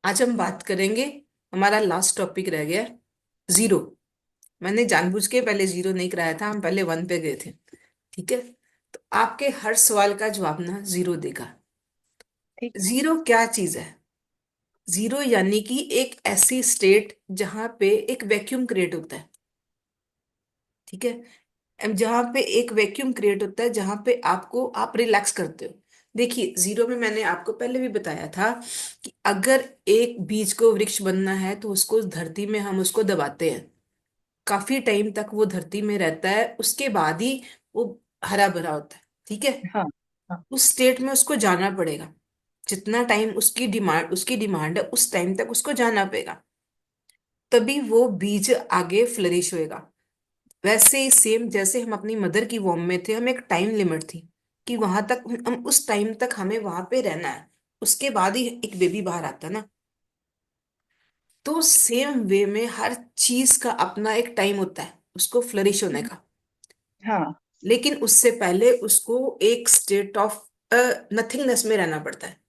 आज हम बात करेंगे। हमारा लास्ट टॉपिक रह गया जीरो। मैंने जानबूझ के पहले जीरो नहीं कराया था, हम पहले वन पे गए थे। ठीक है। तो आपके हर सवाल का जवाब ना जीरो देगा। ठीक है। जीरो क्या चीज है? जीरो यानी कि एक ऐसी स्टेट जहां पे एक वैक्यूम क्रिएट होता है। ठीक है। जहां पे एक वैक्यूम क्रिएट होता है, जहां पे आप रिलैक्स करते हो। देखिए, जीरो में मैंने आपको पहले भी बताया था कि अगर एक बीज को वृक्ष बनना है तो उसको धरती में हम उसको दबाते हैं। काफी टाइम तक वो धरती में रहता है, उसके बाद ही वो हरा भरा होता है। ठीक है। हाँ। हाँ। उस स्टेट में उसको जाना पड़ेगा। जितना टाइम उसकी डिमांड है, उस टाइम तक उसको जाना पड़ेगा। तभी वो बीज आगे फ्लरिश होएगा। वैसे ही सेम जैसे हम अपनी मदर की वॉर्म में थे, हमें एक टाइम लिमिट थी कि वहां तक हम उस टाइम तक हमें वहां पे रहना है। उसके बाद ही एक बेबी बाहर आता है ना। तो सेम वे में हर चीज का अपना एक टाइम होता है उसको फ्लरिश होने का। हाँ। लेकिन उससे पहले उसको एक स्टेट ऑफ नथिंगनेस में रहना पड़ता है।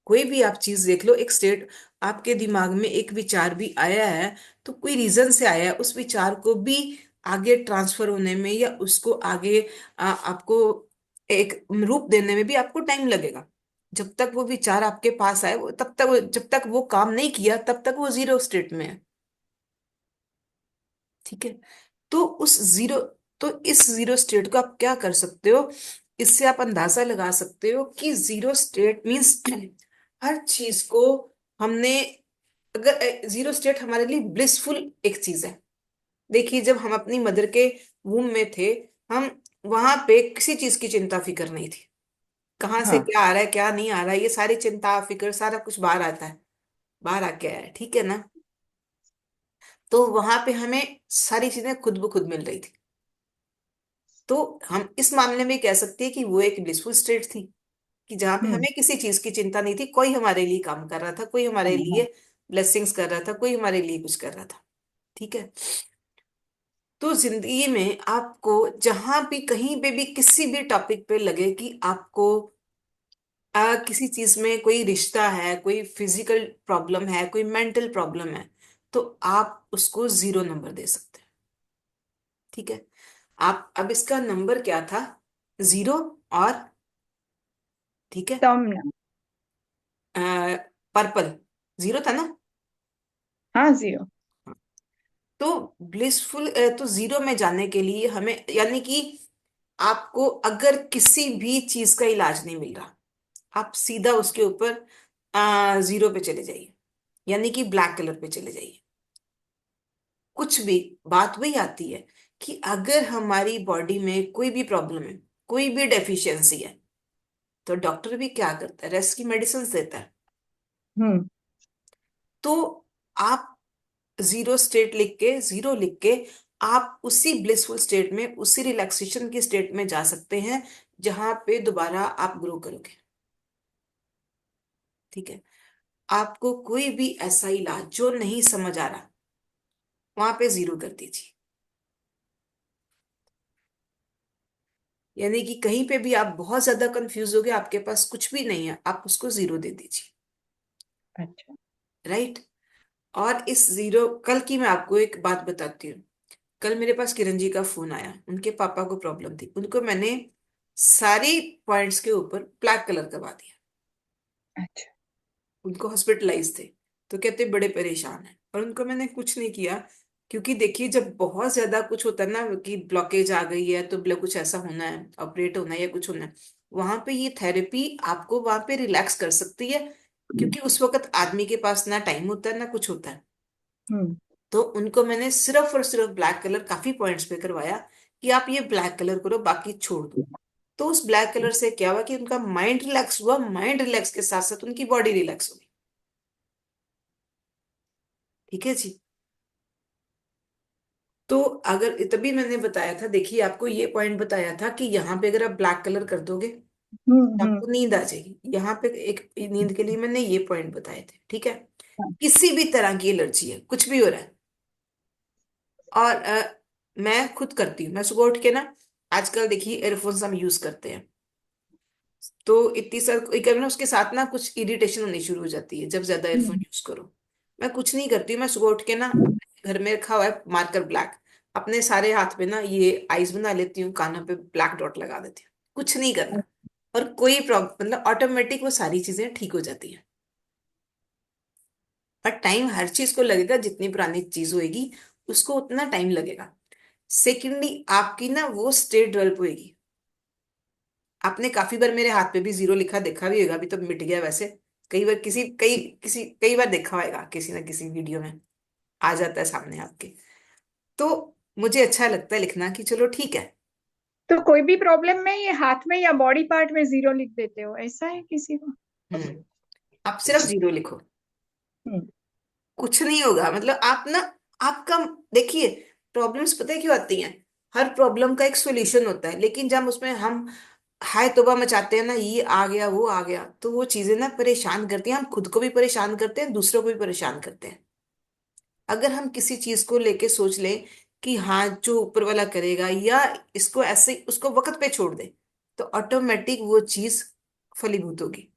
कोई भी आप चीज देख लो, एक स्टेट। आपके दिमाग में एक विचार भी आया है तो कोई रीजन से आया है, उस विचार को भी आगे ट्रांसफर होने में या उसको आगे आपको एक रूप देने में भी आपको टाइम लगेगा। जब तक वो विचार आपके पास आए, तब तक जब तक वो काम नहीं किया तब तक वो जीरो स्टेट में है। ठीक है। तो उस जीरो तो इस जीरो स्टेट को आप क्या कर सकते हो? इससे आप अंदाजा लगा सकते हो कि जीरो स्टेट मीन्स हर चीज को हमने, अगर जीरो स्टेट हमारे लिए ब्लिसफुल एक चीज है। देखिए, जब हम अपनी मदर के वूम में थे, हम वहां पे किसी चीज की चिंता फिक्र नहीं थी। कहाँ से हाँ। क्या आ रहा है क्या नहीं आ रहा है, ये सारी चिंता फिक्र सारा कुछ बाहर आता है, बाहर आके आया है। ठीक है ना। तो वहां पे हमें सारी चीजें खुद ब खुद मिल रही थी। तो हम इस मामले में कह सकते हैं कि वो एक ब्लिसफुल स्टेट थी, कि जहाँ पे हम्म। हमें किसी चीज की चिंता नहीं थी। कोई हमारे लिए काम कर रहा था, कोई हमारे हाँ। हाँ। लिए ब्लेसिंग्स कर रहा था, कोई हमारे लिए कुछ कर रहा था। ठीक है। तो जिंदगी में आपको जहां भी कहीं पे भी किसी भी टॉपिक पे लगे कि आपको किसी चीज में कोई रिश्ता है, कोई फिजिकल प्रॉब्लम है, कोई मेंटल प्रॉब्लम है, तो आप उसको जीरो नंबर दे सकते हैं। ठीक है। आप अब इसका नंबर क्या था? जीरो और, ठीक है, टर्म ना। पर्पल जीरो था ना। हाँ, जीरो। तो ब्लिसफुल तो जीरो में जाने के लिए हमें, यानी कि आपको अगर किसी भी चीज का इलाज नहीं मिल रहा, आप सीधा उसके ऊपर जीरो पे चले जाइए, यानी कि ब्लैक कलर पे चले जाइए। कुछ भी, बात वही आती है कि अगर हमारी बॉडी में कोई भी प्रॉब्लम है, कोई भी डेफिशिएंसी है, तो डॉक्टर भी क्या करता है? रेस्ट की मेडिसिन देता है। हम्म। तो आप जीरो लिख के आप उसी ब्लिसफुल स्टेट में, उसी रिलैक्सेशन की स्टेट में जा सकते हैं जहां पे दोबारा आप ग्रो करोगे। ठीक है। आपको कोई भी ऐसा इलाज जो नहीं समझ आ रहा, वहां पे जीरो कर दीजिए। यानी कि कहीं पे भी आप बहुत ज्यादा कंफ्यूज हो गए, आपके पास कुछ भी नहीं है, आप उसको जीरो दे दीजिए। अच्छा। राइट। और इस जीरो, कल की मैं आपको एक बात बताती हूँ। कल मेरे पास किरण जी का फोन आया, उनके पापा को प्रॉब्लम थी, उनको मैंने सारी पॉइंट्स के ऊपर ब्लैक कलर करवा दिया। अच्छा। उनको हॉस्पिटलाइज थे, तो कहते बड़े परेशान हैं, और उनको मैंने कुछ नहीं किया। क्योंकि देखिए, जब बहुत ज्यादा कुछ होता है ना कि ब्लॉकेज आ गई है, तो कुछ ऐसा होना है, ऑपरेट होना है या कुछ होना है, वहां पे ये थेरेपी आपको वहां पे रिलैक्स कर सकती है। क्योंकि उस वक्त आदमी के पास ना टाइम होता है ना कुछ होता है। हम्म। तो उनको मैंने सिर्फ और सिर्फ ब्लैक कलर काफी पॉइंट्स पे करवाया कि आप ये ब्लैक कलर करो, बाकी छोड़ दो। तो उस ब्लैक कलर से क्या हुआ कि उनका माइंड रिलैक्स हुआ, माइंड रिलैक्स के साथ साथ उनकी बॉडी रिलैक्स हुई। ठीक है जी। तो अगर तभी मैंने बताया था, देखिए आपको ये पॉइंट बताया था कि यहाँ पे अगर आप ब्लैक कलर कर दोगे तो हम्म। आपको नींद आ जाएगी। यहाँ पे एक नींद के लिए मैंने ये पॉइंट बताए थे। ठीक है। हाँ। किसी भी तरह की एलर्जी है, कुछ भी हो रहा है, और मैं खुद करती हूँ। मैं सुबह उठ के ना, आजकल देखिए एयरफोन्स हम यूज करते हैं, तो इतनी सर एक ना उसके साथ ना कुछ इरिटेशन होनी शुरू हो जाती है जब ज्यादा एयरफोन हम्म, यूज करो। मैं कुछ नहीं करती हूँ, मैं सुबह उठ के ना घर में रखा हुआ है मार्कर ब्लैक, अपने सारे हाथ पे ना ये आईज बना लेती हूँ, कानों पे ब्लैक डॉट लगा देती हूँ, कुछ नहीं करना। और कोई प्रॉब्लम मतलब ऑटोमेटिक वो सारी चीजें ठीक हो जाती हैं। पर टाइम हर चीज को लगेगा, जितनी पुरानी चीज होएगी उसको उतना टाइम लगेगा। सेकेंडली आपकी ना वो स्टेट डेवलप होएगी। आपने काफी बार मेरे हाथ पे भी जीरो लिखा देखा भी होगा, अभी तो मिट गया वैसे। कई बार देखा होगा किसी ना किसी वीडियो में, आ जाता है सामने आपके। तो मुझे अच्छा लगता है लिखना कि चलो ठीक है। तो कोई भी प्रॉब्लम में ये हाथ में या बॉडी पार्ट में जीरो लिख देते हो, ऐसा है किसी को? आप सिर्फ जीरो लिखो, हम्म। कुछ नहीं होगा। मतलब आप ना, आपका देखिए, प्रॉब्लम्स पता है क्यों आती हैं? हर प्रॉब्लम का एक सॉल्यूशन होता है, लेकिन जब उसमें हम हाय तौबा मचाते हैं ना, ये आ गया वो आ गया, तो वो चीजें ना परेशान करती हैं, हम खुद को भी परेशान करते हैं, दूसरों को भी परेशान करते हैं। अगर हम किसी चीज को लेके सोच लें कि हाँ जो ऊपर वाला करेगा, या इसको ऐसे उसको वक्त पे छोड़ दे, तो ऑटोमेटिक वो चीज फलीभूत होगी।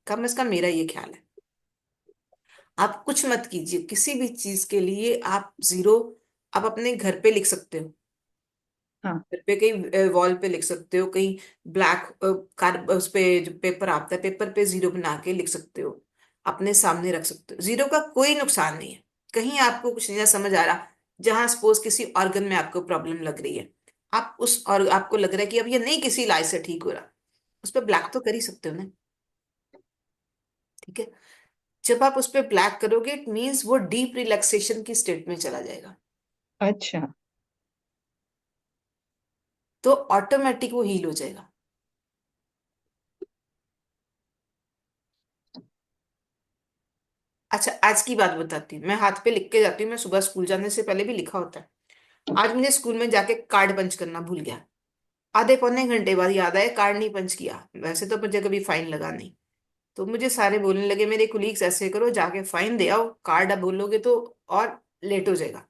कम से कम मेरा ये ख्याल है। आप कुछ मत कीजिए किसी भी चीज के लिए, आप जीरो आप अपने घर पे लिख सकते हो। हाँ। घर पे कहीं वॉल पे लिख सकते हो, कहीं ब्लैक कार उस पे जो पेपर आता है पेपर पे जीरो बना के लिख सकते हो, अपने सामने रख सकते हो। जीरो का कोई नुकसान नहीं है। कहीं आपको कुछ नहीं ना समझ आ रहा, जहां सपोज किसी ऑर्गन में आपको प्रॉब्लम लग रही है, आप उस और आपको लग रहा है कि अब ये नहीं किसी इलाज से ठीक हो रहा, उस पर ब्लैक तो कर ही सकते हो ना। ठीक है। जब आप उस पर ब्लैक करोगे इट मीन्स वो डीप रिलैक्सेशन की स्टेट में चला जाएगा, अच्छा। तो ऑटोमेटिक वो हील हो जाएगा। अच्छा आज की बात बताती हूँ, मैं हाथ पे लिख के जाती हूँ, मैं सुबह स्कूल जाने से पहले भी लिखा होता है। आज मुझे स्कूल में जाके कार्ड पंच करना भूल गया। आधे पौने घंटे बाद याद आया कार्ड नहीं पंच किया, वैसे तो मुझे कभी फाइन लगा नहीं। तो मुझे सारे बोलने लगे मेरे कुलीग्स, ऐसे करो जाके फाइन दे आओ, कार्ड अब बोलोगे तो और लेट हो जाएगा,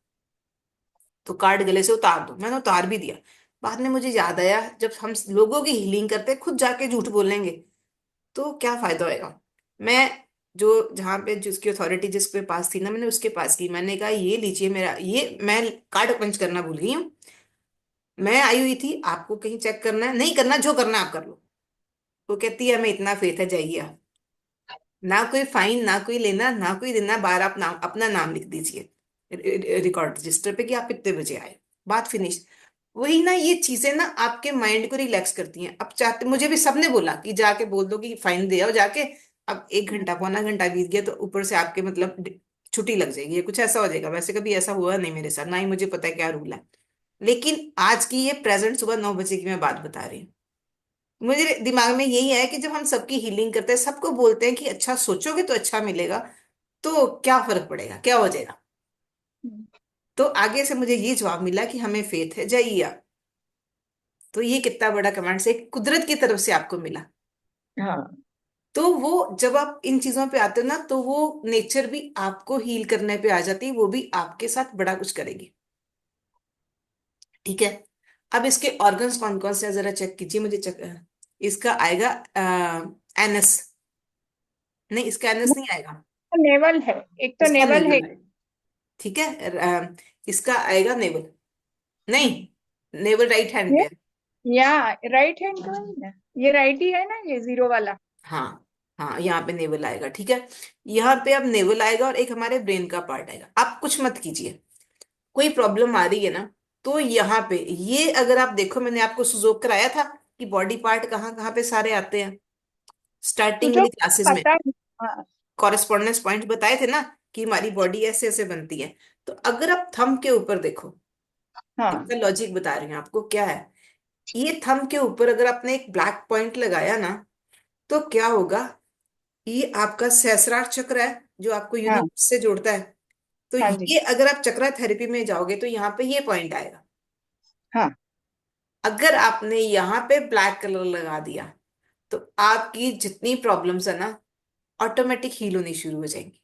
तो कार्ड गले से उतार दो। मैंने उतार भी दिया। बाद में मुझे याद आया जब हम लोगों की हीलिंग करते हैं खुद जाके झूठ बोलेंगे तो क्या फायदा होएगा। मैं जो जहाँ पे जिसकी अथॉरिटी जिसके पास थी ना, मैंने उसके पास की, मैंने कहा ये लीजिए मेरा ये मैं कार्ड पंच करना भूल गई हूँ, मैं आई हुई थी, आपको कहीं चेक करना है नहीं करना, जो करना है आप कर लो। वो कहती है हमें इतना फेथ है, जाइए आप। ना कोई फाइन ना कोई लेना ना कोई देना, बाहर आप नाम अपना नाम लिख दीजिए रिकॉर्ड रजिस्टर पे कि आप कितने बजे आए, बात फिनिश। वही ना, ये चीजें ना आपके माइंड को रिलैक्स करती हैं। अब चाहते, मुझे भी सबने बोला कि जाके बोल दो कि फाइन दे आओ जाके। अब एक घंटा पौना घंटा बीत गया, तो ऊपर से आपके मतलब छुट्टी लग जाएगी या कुछ ऐसा हो जाएगा। वैसे कभी ऐसा हुआ नहीं मेरे साथ, ना ही मुझे पता है क्या रूल है। लेकिन आज की ये प्रेजेंट सुबह 9 बजे की मैं बात बता रही हूँ। मुझे दिमाग में यही है कि जब हम सबकी हीलिंग करते हैं, सबको बोलते हैं कि अच्छा सोचोगे तो अच्छा मिलेगा, तो क्या फर्क पड़ेगा, क्या हो जाएगा। तो आगे से मुझे ये जवाब मिला कि हमें फेथ है, जाइए आप। तो ये कितना बड़ा कमांड से कुदरत की तरफ से आपको मिला। हाँ। तो वो जब आप इन चीजों पे आते हो ना, तो वो नेचर भी आपको हील करने पे आ जाती है, वो भी आपके साथ बड़ा कुछ करेगी। ठीक है। अब इसके ऑर्गन्स कौन कौन से हैं, जरा चेक कीजिए मुझे चेक। इसका आएगा एनस, नहीं इसका एनस नहीं आएगा। तो नेवल है, एक तो इसका नेवल है। नेवल है। ठीक है। इसका आएगा नेवल, नहीं हम्म। नेवल राइट हैंड पे ये है। या राइट हैंड तो है ना, ये राइट ही है ना, ये जीरो वाला। हाँ हाँ, यहाँ पे नेवल आएगा। ठीक है। यहाँ पे अब नेवल आएगा और एक हमारे ब्रेन का पार्ट आएगा। आप कुछ मत कीजिए, कोई प्रॉब्लम आ रही है ना, तो यहाँ पे ये अगर आप देखो, मैंने आपको सुजोग कराया था कि बॉडी पार्ट कहाँ कहाँ पे सारे आते हैं स्टार्टिंग तुझे वाली क्लासेस में। पता है? हाँ। कॉरेस्पॉन्डेंस पॉइंट बताए थे ना कि हमारी बॉडी ऐसे ऐसे बनती है। तो अगर आप थंब के ऊपर देखो, हाँ। इसका लॉजिक बता रही हूँ आपको क्या है। ये थंब के ऊपर अगर आपने एक ब्लैक पॉइंट लगाया ना, तो क्या होगा, ये आपका सहस्रार चक्र है जो आपको हाँ। यूनिवर्स से जोड़ता है। तो हाँ जी। ये अगर आप चक्रा थेरेपी में जाओगे तो यहाँ पे ये पॉइंट आएगा। हाँ। अगर आपने यहाँ पे ब्लैक कलर लगा दिया, तो आपकी जितनी प्रॉब्लम्स है ना ऑटोमेटिक हील होनी शुरू हो जाएंगी।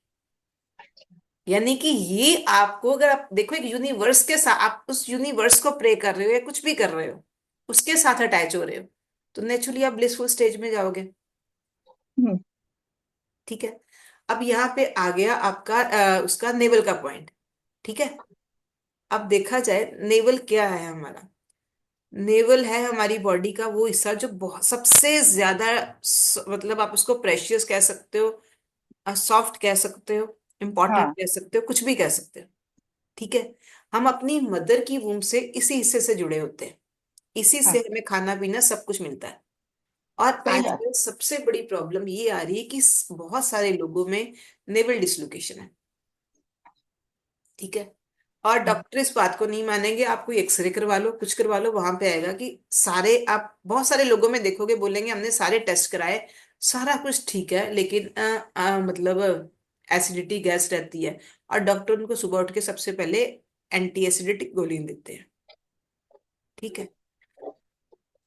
यानी कि ये आपको, अगर आप देखो एक यूनिवर्स के साथ, आप उस यूनिवर्स को प्रे कर रहे हो या कुछ भी कर रहे हो, उसके साथ अटैच हो रहे हो। तो नेचुरली आप ब्लिसफुल स्टेज में जाओगे। हम्म। ठीक है। अब यहाँ पे आ गया आपका उसका नेवल का पॉइंट। ठीक है। अब देखा जाए नेवल क्या है हमारा। नेवल है हमारी बॉडी का वो हिस्सा जो बहुत सबसे ज्यादा मतलब आप उसको प्रेशियस कह सकते हो, सॉफ्ट कह सकते हो, इंपॉर्टेंट हाँ। कह सकते हो, कुछ भी कह सकते हो। ठीक है। हम अपनी मदर की वूम से इसी हिस्से से जुड़े होते हैं। इसी से हाँ। हमें खाना पीना सब कुछ मिलता है। और सही बात। आजकल सबसे बड़ी प्रॉब्लम ये आ रही है कि बहुत सारे लोगों में नेवल डिसलोकेशन है। ठीक है। और हाँ। डॉक्टर इस बात को नहीं मानेंगे, आप कोई एक्सरे करवा लो, कुछ करवा लो, वहां पे आएगा कि सारे, आप बहुत सारे लोगों में देखोगे बोलेंगे हमने सारे टेस्ट कराए, सारा कुछ ठीक है, लेकिन मतलब एसिडिटी गैस रहती है। और डॉक्टर उनको सुबह उठ के सबसे पहले एंटी एसिडिटिक गोली देते हैं। ठीक है।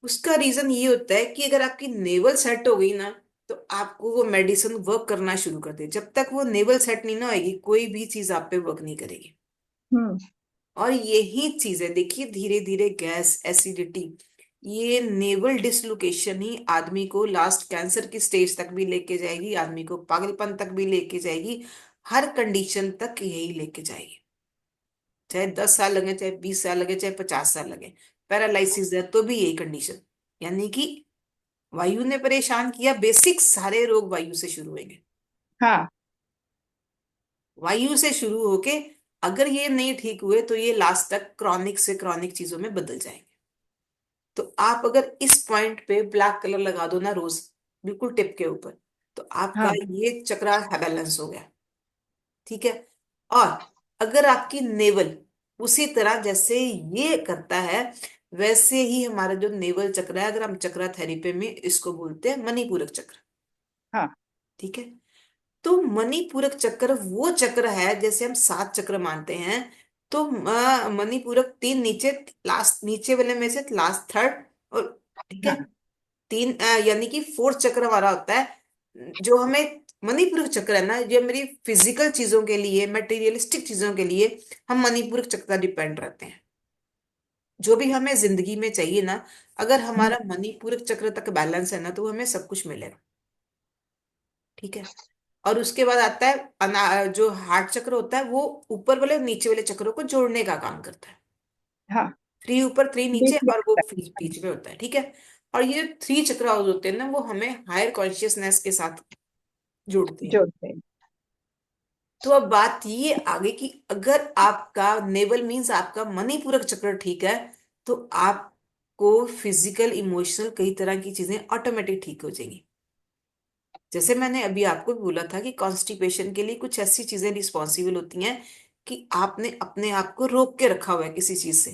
उसका रीजन ये होता है कि अगर आपकी नेवल सेट हो गई ना, तो आपको वो मेडिसिन वर्क करना शुरू कर दे। जब तक वो नेवल सेट नहीं ना होगी, कोई भी चीज आप पे वर्क नहीं करेगी। हम्म। और यही चीज है, देखिए धीरे धीरे गैस एसिडिटी, ये नेवल डिसलोकेशन ही आदमी को लास्ट कैंसर की स्टेज तक भी लेके जाएगी, आदमी को पागलपन तक भी लेके जाएगी, हर कंडीशन तक यही लेके जाएगी। चाहे 10 साल लगे, चाहे 20 साल लगे, चाहे 50 साल लगे। पैरालिसिस है तो भी यही कंडीशन। यानी कि वायु ने परेशान किया, बेसिक सारे रोग वायु से शुरू होंगे। हाँ। वायु से शुरू होके अगर ये नहीं ठीक हुए तो ये लास्ट तक क्रॉनिक से क्रॉनिक चीजों में बदल जाएंगे। तो आप अगर इस पॉइंट पे ब्लैक कलर लगा दो ना रोज, बिल्कुल टिप के ऊपर, तो आपका हाँ। ये चक्रा बैलेंस हो गया। ठीक है। और अगर आपकी नेवल उसी तरह जैसे ये करता है, वैसे ही हमारा जो नेवल चक्र है, अगर हम चक्रा थेरेपी में इसको बोलते हैं मणिपूरक चक्र। हाँ। ठीक है। तो मणिपूरक चक्र वो चक्र है, जैसे हम 7 चक्र मानते हैं, तो मणिपूरक तीन नीचे, लास्ट नीचे वाले में से लास्ट थर्ड, और ठीक है, हाँ। तीन यानी कि फोर्थ चक्र हमारा होता है। जो हमें मणिपूरक चक्र है ना, ये मेरी फिजिकल चीजों के लिए, मटेरियलिस्टिक चीजों के लिए हम मणिपूरक चक्र का डिपेंड रहते हैं। जो भी हमें जिंदगी में चाहिए ना, अगर हम्म। हमारा मणिपूरक चक्र तक बैलेंस है ना, तो हमें सब कुछ मिलेगा। ठीक है। और उसके बाद आता है जो हार्ट चक्र होता है, वो ऊपर वाले और नीचे वाले चक्रों को जोड़ने का काम करता है। हाँ। 3 ऊपर 3 नीचे, बीच में और वो बीच बीच में होता है। ठीक है। और ये जो 3 चक्र हाउस होते हैं ना, वो हमें हायर कॉन्शियसनेस के साथ जोड़ते हैं। जोड़ते हैं। तो अब बात ये आगे कि अगर आपका नेवल मीन्स आपका मणिपूरक चक्र ठीक है, तो आपको फिजिकल इमोशनल कई तरह की चीजें ऑटोमेटिक ठीक हो जाएंगी। जैसे मैंने अभी आपको भी बोला था कि कॉन्स्टिपेशन के लिए कुछ ऐसी चीजें रिस्पॉन्सिबल होती हैं कि आपने अपने आप को रोक के रखा हुआ है किसी चीज से।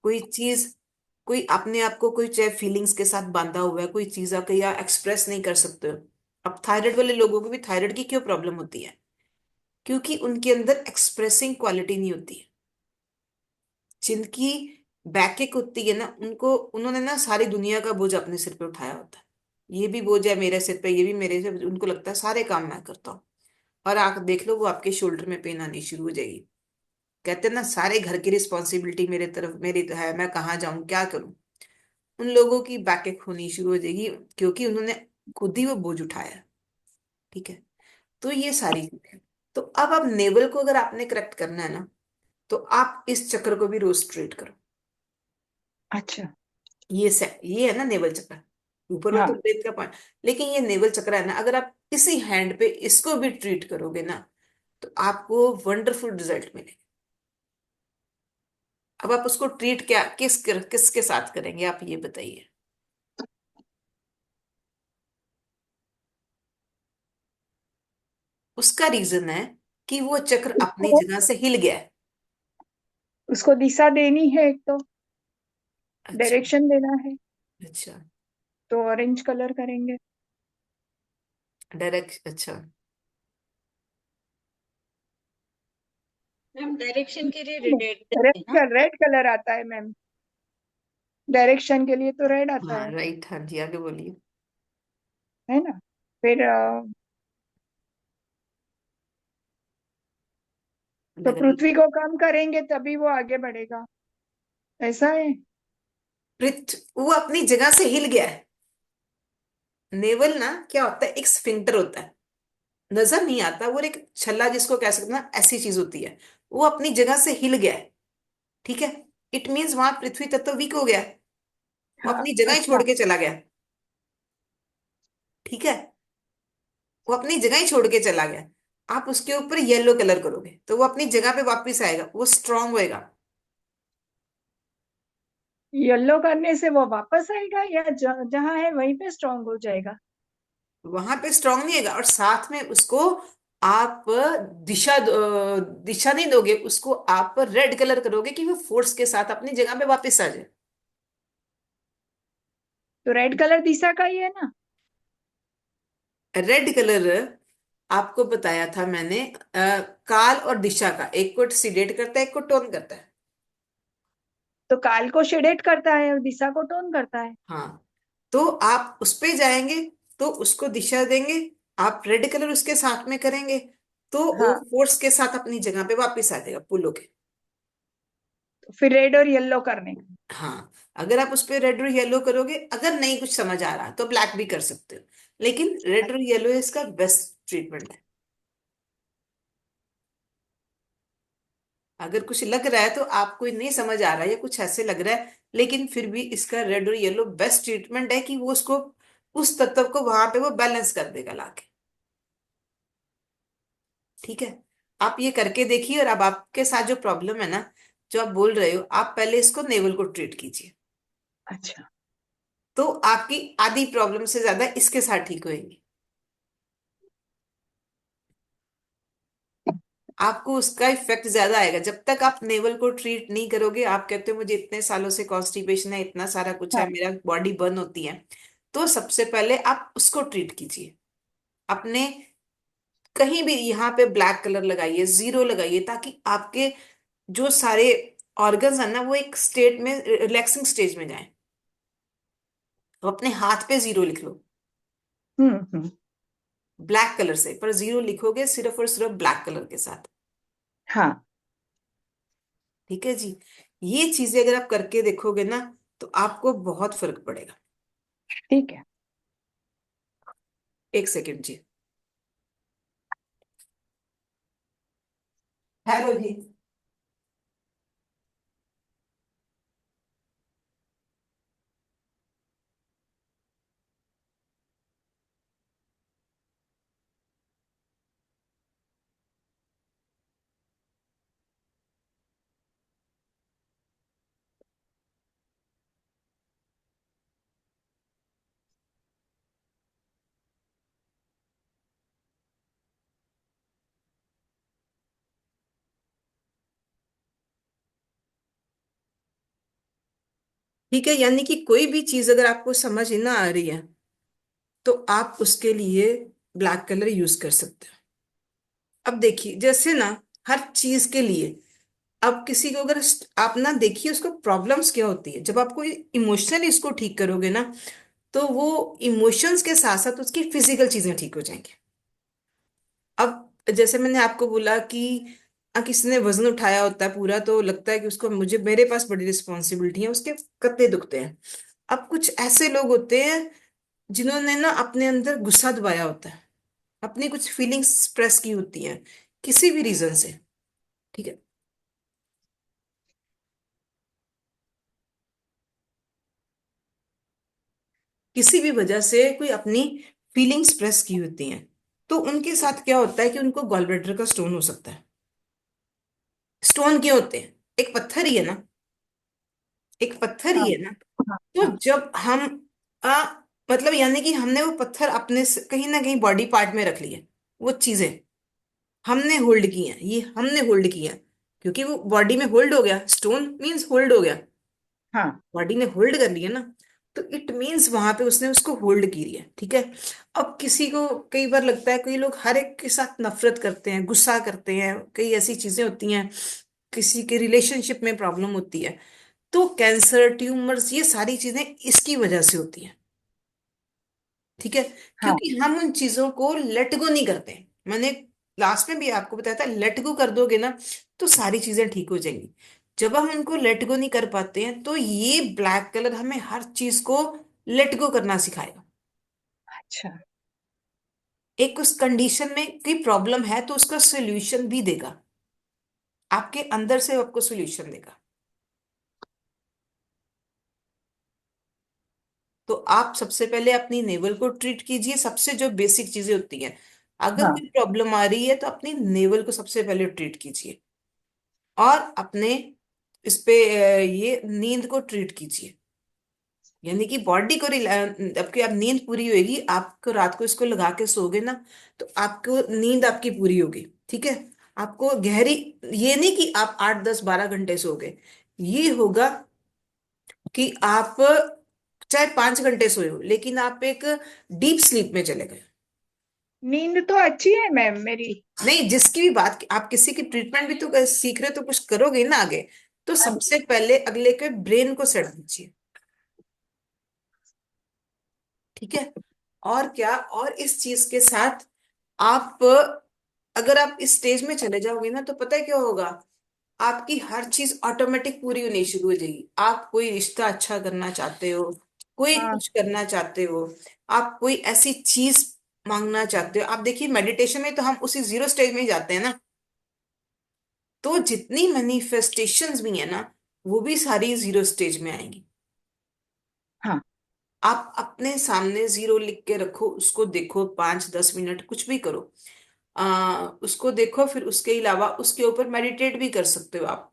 कोई चीज, कोई अपने आप को कोई चाहे फीलिंग्स के साथ बांधा हुआ है, कोई चीज आप या एक्सप्रेस नहीं कर सकते हो। अब थायराइड वाले लोगों को भी थायराइड की क्यों प्रॉब्लम होती है? क्योंकि उनके अंदर एक्सप्रेसिंग क्वालिटी नहीं होती है। जिनकी बैकिक होती है ना, उनको, उन्होंने ना सारी दुनिया का बोझ अपने सिर पे उठाया होता है। ये भी बोझ है मेरे सिर पे, ये भी मेरे सिर पे, उनको लगता है सारे काम मैं करता हूँ। और आग देख लो, वो आपके शोल्डर में पेन आनी शुरू हो जाएगी। कहते हैं ना सारे घर की रिस्पॉन्सिबिलिटी मेरे तरफ, मेरी तो है, मैं कहाँ जाऊं क्या करूं। उन लोगों की बैकअप होनी शुरू हो जाएगी, क्योंकि उन्होंने खुद ही वो बोझ उठाया। ठीक है। तो ये सारी चीजें हैं। तो अब नेवल को अगर आपने करेक्ट करना है ना, तो आप इस चक्र को भी रोज स्ट्रेट करो। अच्छा। ये है ना नेवल चक्र, ऊपर में तो हाँ। ब्रेथ का पॉइंट, लेकिन ये नेवल चक्र है ना, अगर आप इसी हैंड पे इसको भी ट्रीट करोगे ना, तो आपको वंडरफुल रिजल्ट मिलेगा। अब आप उसको ट्रीट क्या किसके साथ करेंगे, आप ये बताइए। उसका रीजन है कि वो चक्र अपनी उसको जगह से हिल गया है। उसको दिशा देनी है, एक तो अच्छा। डायरेक्शन देना है। अच्छा। तो ऑरेंज कलर करेंगे। डायरेक्ट, अच्छा। मैम डायरेक्शन के लिए रेड देते रेड हैं ना। रेड कलर आता है मैम। डायरेक्शन के लिए तो रेड आता हाँ है। राइट, हाँ जी आगे बोलिए। है ना। फिर तो लगाइए। पृथ्वी को कम करेंगे तभी वो आगे बढ़ेगा। ऐसा है। वो अपनी जगह से हिल गया है। नेवल ना क्या होता है, एक स्फिंक्टर होता है, नजर नहीं आता, वो एक छल्ला जिसको कह सकते हैं ना, ऐसी चीज होती है। वो अपनी जगह से हिल गया है, ठीक है। इट मीन्स वहां पृथ्वी तत्व वीक हो गया है, वो हाँ। अपनी जगह ही छोड़ अच्छा। के चला गया, ठीक है। वो अपनी जगह ही छोड़ के चला गया। आप उसके ऊपर येलो कलर करोगे तो वो अपनी जगह पे वापस आएगा, वो स्ट्रांग होएगा। येलो करने से वो वापस आएगा या जहाँ है वहीं पे स्ट्रांग हो जाएगा? वहां पे स्ट्रांग नहीं होगा, और साथ में उसको आप दिशा नहीं दोगे उसको, आप रेड कलर करोगे कि वो फोर्स के साथ अपनी जगह पे वापस आ जाए। तो रेड कलर दिशा का ही है ना? रेड कलर आपको बताया था मैंने, काल और दिशा का, एक को सिलेट करता है, एक को टोन करता है। तो काल को शेडेड करता है और दिशा को टोन करता है। हाँ, तो आप उस पे जाएंगे तो उसको दिशा देंगे, आप रेड कलर उसके साथ में करेंगे तो वो हाँ। फोर्स के साथ अपनी जगह पे वापस आ जाएगा पुल होके। तो फिर रेड और येलो करने का। हाँ, अगर आप उस पे रेड और येलो करोगे, अगर नहीं कुछ समझ आ रहा तो ब्लैक भी कर सकते हो, लेकिन रेड और येलो इसका बेस्ट ट्रीटमेंट है। अगर कुछ लग रहा है तो आपको नहीं समझ आ रहा है या कुछ ऐसे लग रहा है, लेकिन फिर भी इसका रेड और येलो बेस्ट ट्रीटमेंट है कि वो उसको, उस तत्व को वहां पे वो बैलेंस कर देगा लाके, ठीक है। आप ये करके देखिए, और अब आपके साथ जो प्रॉब्लम है ना, जो आप बोल रहे हो, आप पहले इसको नेवल को ट्रीट कीजिए, अच्छा। तो आपकी आधी प्रॉब्लम से ज्यादा इसके साथ ठीक होएगी। आपको उसका इफेक्ट ज्यादा आएगा जब तक आप नेवल को ट्रीट नहीं करोगे। आप कहते हो मुझे इतने सालों से कॉन्स्टिपेशन है, इतना सारा कुछ है, हाँ। मेरा बॉडी बर्न होती है, तो सबसे पहले आप उसको ट्रीट कीजिए। अपने कहीं भी यहाँ पे ब्लैक कलर लगाइए, जीरो लगाइए, ताकि आपके जो सारे ऑर्गन्स है ना वो एक स्टेट में, रिलैक्सिंग स्टेज में जाए। तो अपने हाथ पे जीरो लिख लो, हम्म। ब्लैक कलर से, पर जीरो लिखोगे सिर्फ और सिर्फ ब्लैक कलर के साथ, हाँ। ठीक है जी। ये चीजें अगर आप करके देखोगे ना, तो आपको बहुत फर्क पड़ेगा। ठीक है। एक सेकेंड जी, हेलो जी। ठीक है, यानी कि कोई भी चीज अगर आपको समझ ना आ रही है तो आप उसके लिए ब्लैक कलर यूज कर सकते हो। अब देखिए जैसे ना, हर चीज के लिए, अब किसी को अगर आप ना देखिए उसको प्रॉब्लम्स क्या होती है, जब आपको इमोशनली इसको ठीक करोगे ना, तो वो इमोशंस के साथ साथ उसकी फिजिकल चीजें ठीक हो जाएंगी। अब जैसे मैंने आपको बोला कि किसी ने वजन उठाया होता है पूरा, तो लगता है कि उसको, मुझे, मेरे पास बड़ी रिस्पॉन्सिबिलिटी है, उसके कत्ते दुखते हैं। अब कुछ ऐसे लोग होते हैं जिन्होंने ना अपने अंदर गुस्सा दबाया होता है, अपनी कुछ फीलिंग्स एक्सप्रेस की होती हैं किसी भी रीजन से, ठीक है, किसी भी वजह से कोई अपनी फीलिंग्स एक्सप्रेस की होती हैं, तो उनके साथ क्या होता है कि उनको गॉल ब्लैडर का स्टोन हो सकता है। स्टोन क्यों होते हैं? एक पत्थर ही है ना, एक पत्थर ही हाँ। है ना। हाँ। तो हाँ। जब हम आ, मतलब यानी कि हमने वो पत्थर अपने कहीं ना कहीं बॉडी पार्ट में रख लिए, वो चीजें हमने होल्ड की हैं, ये हमने होल्ड किया है, क्योंकि वो बॉडी में होल्ड हो गया, स्टोन मीन्स होल्ड हो गया, हाँ। बॉडी ने होल्ड कर लिया ना, तो इट मीन्स वहां पे उसने उसको होल्ड की है, ठीक है। अब किसी को कई बार लगता है, कई लोग हर एक के साथ नफरत करते हैं, गुस्सा करते हैं, कई ऐसी चीजें होती हैं, किसी के रिलेशनशिप में प्रॉब्लम होती है, तो कैंसर, ट्यूमर्स, ये सारी चीजें इसकी वजह से होती हैं, ठीक है। हाँ। क्योंकि हम उन चीजों को लेट गो नहीं करते। मैंने लास्ट में भी आपको बताया था, लेट गो कर दोगे ना तो सारी चीजें ठीक हो जाएंगी। जब हम उनको लेट गो नहीं कर पाते हैं, तो ये ब्लैक कलर हमें हर चीज को लेट गो करना सिखाएगा। अच्छा। एक उस कंडीशन में कोई प्रॉब्लम है तो उसका सोल्यूशन भी देगा, आपके अंदर से आपको सोल्यूशन देगा। तो आप सबसे पहले अपनी नेवल को ट्रीट कीजिए, सबसे जो बेसिक चीजें होती हैं। अगर हाँ। कोई प्रॉब्लम आ रही है तो अपनी नेवल को सबसे पहले ट्रीट कीजिए, और अपने इस पे ये नींद को ट्रीट कीजिए। यानी कि बॉडी को आपकी आप नींद पूरी होगी, आपको रात को इसको लगा के सोओगे ना, तो आपको नींद आपकी पूरी होगी। ठीक है, आपको गहरी, ये नहीं कि आप 8 10 12 घंटे सोओगे, ये होगा कि आप चाहे 5 घंटे सोए हो लेकिन आप एक डीप स्लीप में चले गए। नींद तो अच्छी है मैम मेरी। नहीं, जिसकी भी बात, आप किसी की ट्रीटमेंट भी तो सीख रहे हो तो कुछ करोगे ना आगे। तो हाँ सबसे जी। पहले अगले के ब्रेन को सेट दीजिए। ठीक है, और क्या, और इस चीज के साथ आप, अगर आप इस स्टेज में चले जाओगे ना तो पता है क्या होगा, आपकी हर चीज ऑटोमेटिक पूरी होनी शुरू हो जाएगी। आप कोई रिश्ता अच्छा करना चाहते हो, कोई हाँ। कुछ करना चाहते हो, आप कोई ऐसी चीज मांगना चाहते हो, आप देखिए मेडिटेशन में तो हम उसी जीरो स्टेज में ही जाते हैं ना। तो जितनी मैनिफेस्टेशंस भी है ना, वो भी सारी जीरो स्टेज में आएंगी। हाँ। आप अपने सामने जीरो लिख के रखो, उसको देखो 5 10 मिनट कुछ भी करो, उसको देखो। फिर उसके अलावा उसके ऊपर मेडिटेट भी कर सकते हो आप,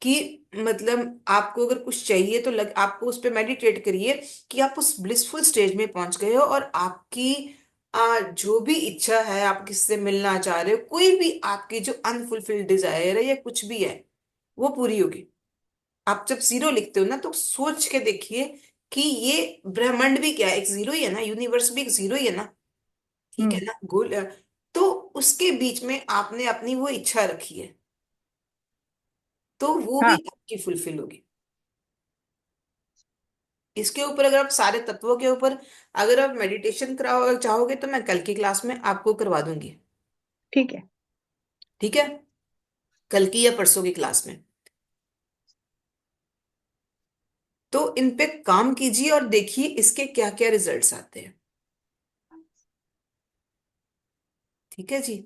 कि मतलब आपको अगर कुछ चाहिए तो आपको उस पर मेडिटेट करिए कि आप उस ब्लिसफुल स्टेज में पहुंच गए हो, और आपकी जो भी इच्छा है, आप किससे मिलना चाह रहे हो, कोई भी आपकी जो अनफुलफिल्ड डिजायर है या कुछ भी है, वो पूरी होगी। आप जब जीरो लिखते हो ना तो सोच के देखिए कि ये ब्रह्मांड भी क्या है, एक जीरो ही है ना, यूनिवर्स भी एक जीरो ही है ना। ठीक है हम्म। ना, गोल। तो उसके बीच में आपने अपनी वो इच्छा रखी है, तो वो भी हाँ। आपकी फुलफिल होगी। इसके ऊपर अगर आप सारे तत्वों के ऊपर अगर आप मेडिटेशन कराओ चाहोगे तो मैं कल की क्लास में आपको करवा दूंगी। ठीक है। ठीक है, कल की या परसों की क्लास में। तो इन पे काम कीजिए और देखिए इसके क्या क्या रिजल्ट्स आते हैं। ठीक है जी,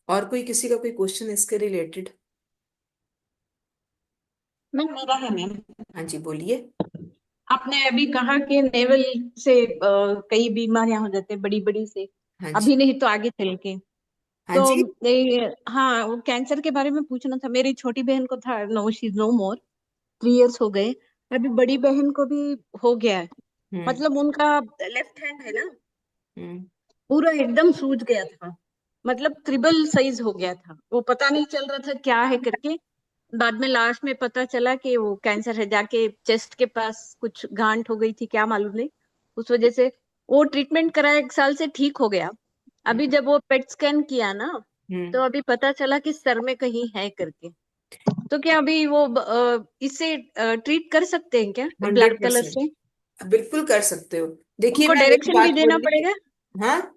और कोई किसी का कोई क्वेश्चन इसके रिलेटेड? मैम मेरा है मैम। हाँ जी, बोलिए। आपने अभी कहा कि नेवल से कई बीमारियां हो जाती है बड़ी बड़ी से, हाँ अभी जी। नहीं तो आगे चल के। हाँ तो जी। हाँ, वो कैंसर के बारे में पूछना था। मेरी छोटी बहन को था, no she is no more, 3 years हो गए। अभी बड़ी बहन को भी हो गया है। हम्म। मतलब उनका लेफ्ट हैंड है ना, हम्म। पूरा एकदम सूज गया था। मतलब ट्रिबल साइज हो गया था, वो पता नहीं चल रहा था क्या है करके। बाद में लास्ट में पता चला कि वो कैंसर है। जाके चेस्ट के पास कुछ गांठ हो गई थी, क्या मालूम नहीं। उस वजह से वो ट्रीटमेंट कराया, 1 साल से ठीक हो गया। अभी जब वो पेट स्कैन किया ना, हम्म। तो अभी पता चला कि सर में कहीं है करके। तो क्या अभी वो इससे ट्रीट कर सकते हैं क्या, हंड्रेड ब्लैक कलर से? परसेंट बिल्कुल कर सकते हो। देखिए उनको मैं मेरी डायरेक्शन भी बात देना बोली। पड़ेगा? हाँ।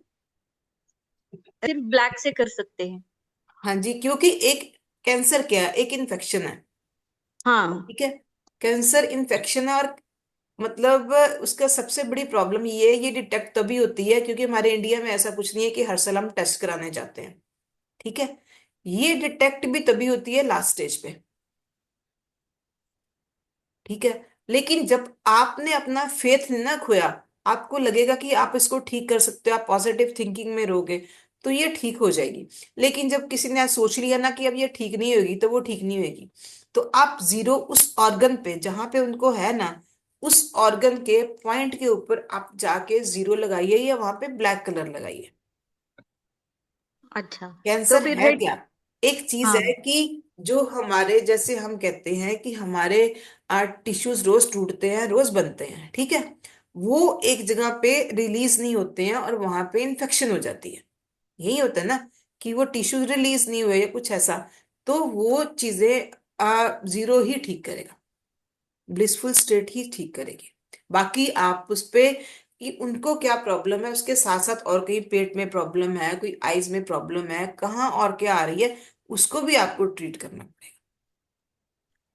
सिर्फ ब्लैक से कर सकते हैं? हाँ जी, क्योंकि एक कैंसर क्या है, एक इन्फेक्शन है। हाँ। ठीक है, कैंसर इन्फेक्शन है, और मतलब उसका सबसे बड़ी प्रॉब्लम ये है, ये डिटेक्ट तभी होती है क्योंकि हमारे इंडिया में ऐसा कुछ नहीं है कि हर साल हम टेस्ट कराने जाते हैं। ठीक है, ये डिटेक्ट भी तभी होती है लास्ट स्टेज पे। ठीक है, लेकिन जब आपने अपना फेथ ना खोया, आपको लगेगा कि आप इसको ठीक कर सकते हो, आप पॉजिटिव थिंकिंग में रहोगे, तो ये ठीक हो जाएगी। लेकिन जब किसी ने सोच लिया ना कि अब ये ठीक नहीं होगी, तो वो ठीक नहीं होगी। तो आप जीरो उस ऑर्गन पे जहां पे उनको है ना, उस ऑर्गन के पॉइंट के ऊपर आप जाके जीरो लगाइए या वहां पे ब्लैक कलर लगाइए। अच्छा। तो कैंसर फिर है रेड। क्या, एक चीज हाँ। है कि जो हमारे, जैसे हम कहते हैं कि हमारे टिश्यूज रोज टूटते हैं रोज बनते हैं। ठीक है, वो एक जगह पे रिलीज नहीं होते हैं और वहां पे इन्फेक्शन हो जाती है। यही होता है ना, कि वो टिश्यूज रिलीज नहीं हुए या कुछ ऐसा, तो वो चीजें जीरो ही ठीक करेगा, ब्लिसफुल स्टेट ही ठीक करेगी। बाकी आप उस पे कि उनको क्या प्रॉब्लम है, उसके साथ साथ और कहीं पेट में प्रॉब्लम है, कोई आईज में प्रॉब्लम है, कहाँ और क्या आ रही है, उसको भी आपको ट्रीट करना पड़ेगा।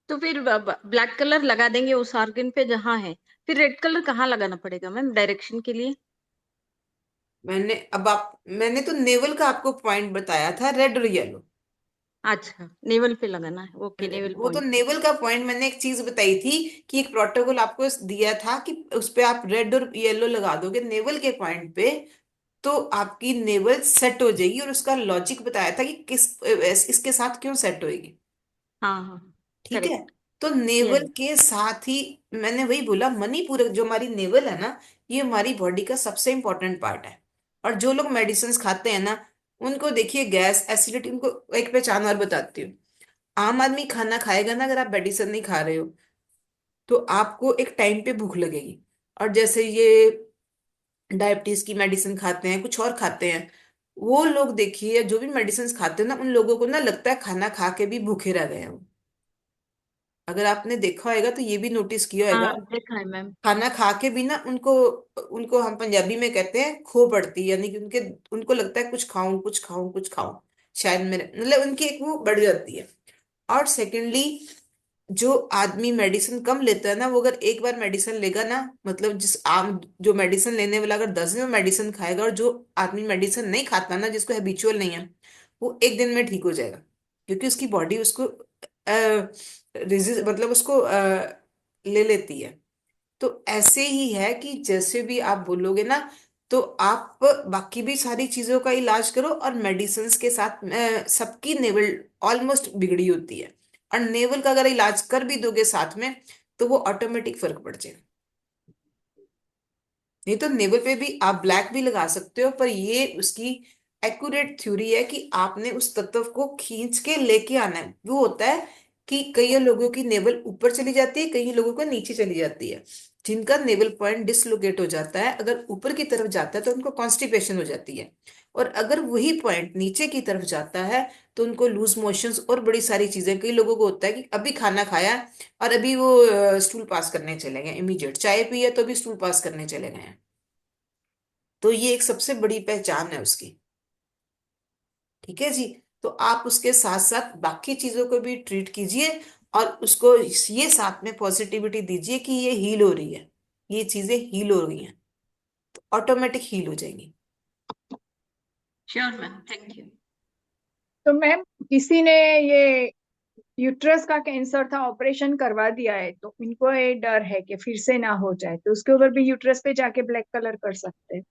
तो फिर ब्लैक कलर लगा देंगे उस ऑर्गन पे जहाँ है, फिर रेड कलर कहाँ लगाना पड़ेगा मैम डायरेक्शन के लिए? मैंने तो नेवल का आपको पॉइंट बताया था, रेड और येलो। अच्छा, नेवल पे लगाना है, ओके, नेवल वो तो पॉइंट पे। नेवल का पॉइंट, मैंने एक चीज बताई थी कि एक प्रोटोकॉल आपको दिया था कि उस पे आप रेड और येलो लगा दोगे नेवल के पॉइंट पे, तो आपकी नेवल सेट हो जाएगी। और उसका लॉजिक बताया था कि इसके साथ क्यों सेट होएगी। हाँ हाँ, ठीक है। करेक्ट। तो नेवल यस। के साथ ही मैंने वही बोला, मणिपूरक जो हमारी नेवल है ना, ये हमारी बॉडी का सबसे इंपॉर्टेंट पार्ट है। और जो लोग मेडिसिन खाते हैं ना, उनको देखिए गैस एसिडिटी, उनको एक पहचान और बताती हूँ। आम आदमी खाना खाएगा ना, अगर आप मेडिसिन नहीं खा रहे हो, तो आपको एक टाइम पे भूख लगेगी। और जैसे ये डायबिटीज की मेडिसिन खाते हैं, कुछ और खाते हैं, वो लोग देखिए जो भी मेडिसिन खाते हैं ना, उन लोगों को ना लगता है खाना खा के भी भूखे रह गए हैं वो। अगर आपने देखा होगा तो ये भी नोटिस किया होगा, हाँ, देखा है मैम। खाना खा के भी ना उनको, उनको हम पंजाबी में कहते हैं खो पड़ती है, यानी कि उनके, उनको लगता है कुछ खाऊं कुछ खाऊं कुछ खाऊं, शायद मेरे मतलब उनकी एक वो बढ़ जाती है। और सेकेंडली, जो आदमी मेडिसिन कम लेता है ना, वो अगर एक बार मेडिसिन लेगा ना, मतलब जिस आम जो मेडिसिन लेने वाला अगर 10 दिन में मेडिसिन खाएगा, और जो आदमी मेडिसिन नहीं खाता ना, जिसको हैबिचुअल नहीं है, वो एक दिन में ठीक हो जाएगा। क्योंकि उसकी बॉडी उसको मतलब उसको ले लेती है। तो ऐसे ही है कि जैसे भी आप बोलोगे ना, तो आप बाकी भी सारी चीजों का इलाज करो, और मेडिसिन के साथ सबकी नेवल ऑलमोस्ट बिगड़ी होती है। और नेवल का अगर इलाज कर भी दोगे साथ में, तो वो ऑटोमेटिक फर्क पड़ जाएगा। नहीं तो नेवल पे भी आप ब्लैक भी लगा सकते हो, पर ये उसकी एक्यूरेट थ्योरी है कि आपने उस तत्व को खींच के लेके आना है। वो होता है कि कई लोगों की नेवल ऊपर चली जाती है, कई लोगों को नीचे चली जाती है। जिनका नेवल पॉइंट डिसलोकेट हो जाता है, अगर ऊपर की तरफ जाता है तो उनको कॉन्स्टिपेशन हो जाती है। और अगर वही पॉइंट नीचे की तरफ जाता है, तो उनको लूज मोशंस और बड़ी सारी चीजें, कई लोगों को होता है कि अभी खाना खाया और अभी वो स्टूल पास करने चले गए, इमीडिएट चाय पी है तो भी स्टूल पास करने चले गए हैं। तो ये एक सबसे बड़ी पहचान है उसकी। ठीक है जी। तो आप उसके साथ साथ बाकी चीजों को भी ट्रीट कीजिए, और उसको ये साथ में पॉजिटिविटी दीजिए कि ये हील हो रही है, ये चीजें हील हो रही हैं, तो ऑटोमेटिक हील हो जाएंगी। Sure ma'am, thank you. तो मैम, किसी ने ये यूट्रस का कैंसर था, ऑपरेशन करवा दिया है, तो इनको ये डर है कि फिर से ना हो जाए, तो उसके ऊपर भी यूट्रस पे जाके ब्लैक कलर कर सकते हैं?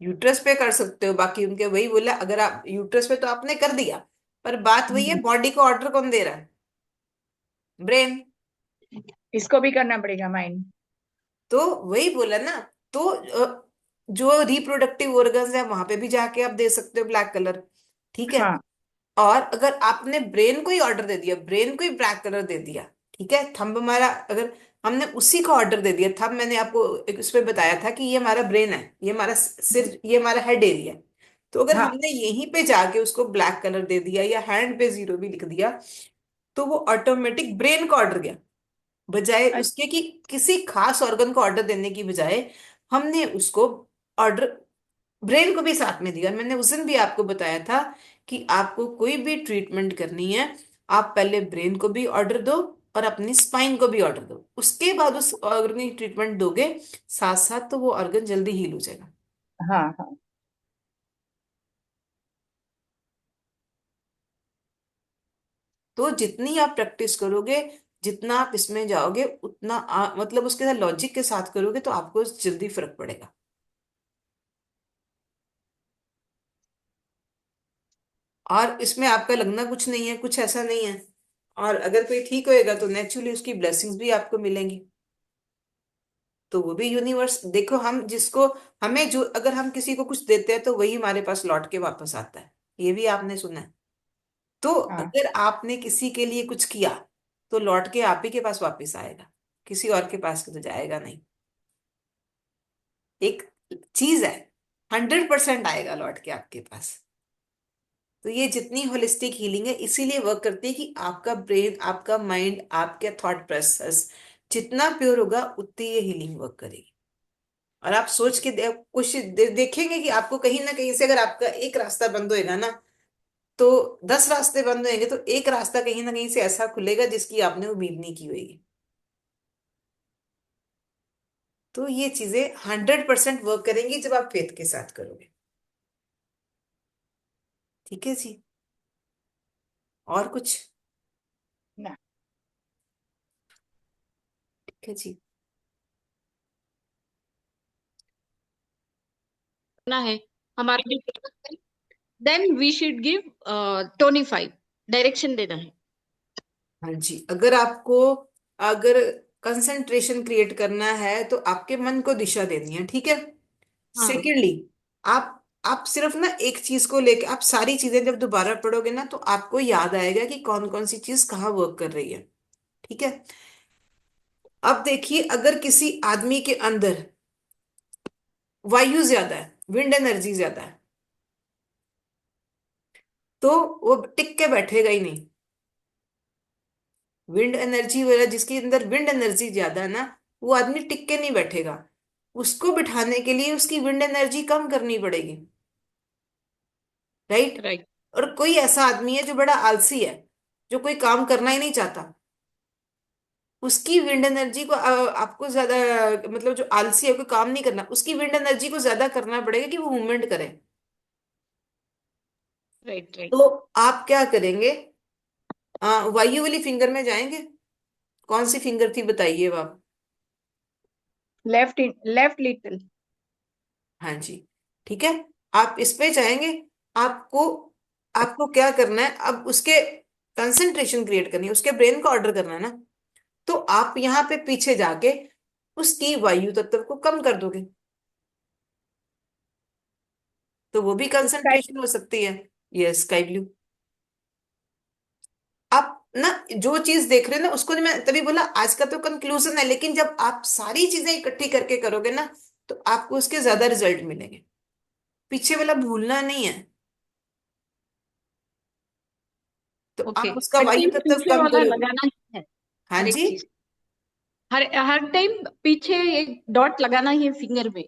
यूट्रस पे कर सकते हो, बाकी उनके वही बोला, अगर आप यूट्रस पे तो आपने कर दिया, पर बात वही है, हम्म। बॉडी को ऑर्डर कौन दे रहा है? ब्रेन। इसको भी करना पड़ेगा माइंड? तो वही बोला ना। तो जो रिप्रोडक्टिव ऑर्गन्स है वहां पे भी जाके आप दे सकते हो ब्लैक कलर। ठीक है। हाँ और अगर आपने ब्रेन को ही ऑर्डर दे दिया, ब्रेन को ही ब्लैक कलर दे दिया, ठीक है, थंब हमारा, अगर हमने उसी का ऑर्डर दे दिया, थंब मैंने आपको एक उस पे बताया था कि ये हमारा ब्रेन है, ये हमारा सिर, ये हमारा हेड एरिया है। तो अगर हाँ। हमने यहीं पे जाके उसको ब्लैक कलर दे दिया, या हैंड पे जीरो भी लिख दिया, तो वो ऑटोमेटिक ब्रेन का ऑर्डर गया। बजाय अच्छा। उसके कि किसी खास ऑर्गन को ऑर्डर देने की बजाय, हमने उसको ऑर्डर ब्रेन को भी साथ में दिया। और मैंने उस दिन भी आपको बताया था कि आपको कोई भी ट्रीटमेंट करनी है, आप पहले ब्रेन को भी ऑर्डर दो, और अपनी स्पाइन को भी ऑर्डर दो, उसके बाद उस ऑर्गन की ट्रीटमेंट दोगे साथ साथ, तो वो ऑर्गन जल्दी हील हो जाएगा। हाँ हाँ। तो जितनी आप प्रैक्टिस करोगे, जितना आप इसमें जाओगे, उतना मतलब उसके साथ लॉजिक के साथ करोगे, तो आपको जल्दी फर्क पड़ेगा। और इसमें आपका लगना कुछ नहीं है, कुछ ऐसा नहीं है। और अगर कोई ठीक होएगा तो नेचुरली उसकी ब्लेसिंग्स भी आपको मिलेंगी। तो वो भी यूनिवर्स, देखो हम जिसको, हमें जो, अगर हम किसी को कुछ देते हैं तो वही हमारे पास लौट के वापस आता है, ये भी आपने सुना है। तो हाँ। अगर आपने किसी के लिए कुछ किया, तो लौट के आप ही के पास वापस आएगा, किसी और के पास तो जाएगा नहीं। एक चीज है, 100% आएगा लौट के आपके पास। तो ये जितनी होलिस्टिक हीलिंग है, इसीलिए वर्क करती है कि आपका ब्रेन, आपका माइंड, आपके थॉट प्रोसेस जितना प्योर होगा, उतनी ये हीलिंग वर्क करेगी। और आप सोच के देखेंगे कि आपको कहीं ना कहीं से, अगर आपका एक रास्ता बंद होएगा ना, तो 10 रास्ते बंद होंगे, तो एक रास्ता कहीं ना कहीं से ऐसा खुलेगा जिसकी आपने उम्मीद नहीं की होगी। तो ये चीजें 100% वर्क करेंगी जब आप फेथ के साथ करोगे। ठीक है जी। और कुछ? ना। ठीक है जी। ना है हमारा, then we should give tonify, direction देना है। हाँ जी, अगर आपको, अगर कंसंट्रेशन क्रिएट करना है तो आपके मन को दिशा देनी है, ठीक है। हाँ। सेकेंडली, आप सिर्फ ना एक चीज को लेके, आप सारी चीजें जब दोबारा पढ़ोगे ना तो आपको याद आएगा कि कौन कौन सी चीज कहाँ वर्क कर रही है। ठीक है। अब देखिए, अगर किसी आदमी के अंदर वायु ज्यादा है, विंड एनर्जी ज्यादा है, तो वो टिक के बैठेगा ही नहीं। विंड एनर्जी वाला, जिसके अंदर विंड एनर्जी ज्यादा है ना, वो आदमी टिक के नहीं बैठेगा। उसको बिठाने के लिए उसकी विंड एनर्जी कम करनी पड़ेगी। राइट। राइट। और कोई ऐसा आदमी है जो बड़ा आलसी है, जो कोई काम करना ही नहीं चाहता, उसकी विंड एनर्जी को आपको ज्यादा, मतलब जो आलसी है, कोई काम नहीं करना, उसकी विंड एनर्जी को ज्यादा करना पड़ेगा कि वो मूवमेंट करे। राइट। राइट। तो आप क्या करेंगे? वायु वाली फिंगर में जाएंगे। कौन सी फिंगर थी बताइए अब आप। Left, in left little. हाँ जी। ठीक है। आप इस पे चाहेंगे। आपको आपको क्या करना है अब, उसके कंसंट्रेशन क्रिएट करनी है, उसके ब्रेन को ऑर्डर करना है ना। तो आप यहाँ पे पीछे जाके उसकी वायु तत्व को कम कर दोगे, तो वो भी स्काई। कंसंट्रेशन हो सकती है। ये स्काई ब्लू। आप ना जो चीज देख रहे हो ना, उसको मैं तभी बोला आज का तो कंक्लूजन है, लेकिन जब आप सारी चीजें इकट्ठी करके करोगे ना, तो आपको उसके ज्यादा रिजल्ट मिलेंगे। पीछे वाला भूलना नहीं है। तो ओके, आप उसका हर वायु टाइम तत्व पीछे कम वाला करोगे। लगाना ही है, हाँ हर एक जी। चीज। हर हर टाइम पीछे एक डॉट लगाना ही है फिंगर में,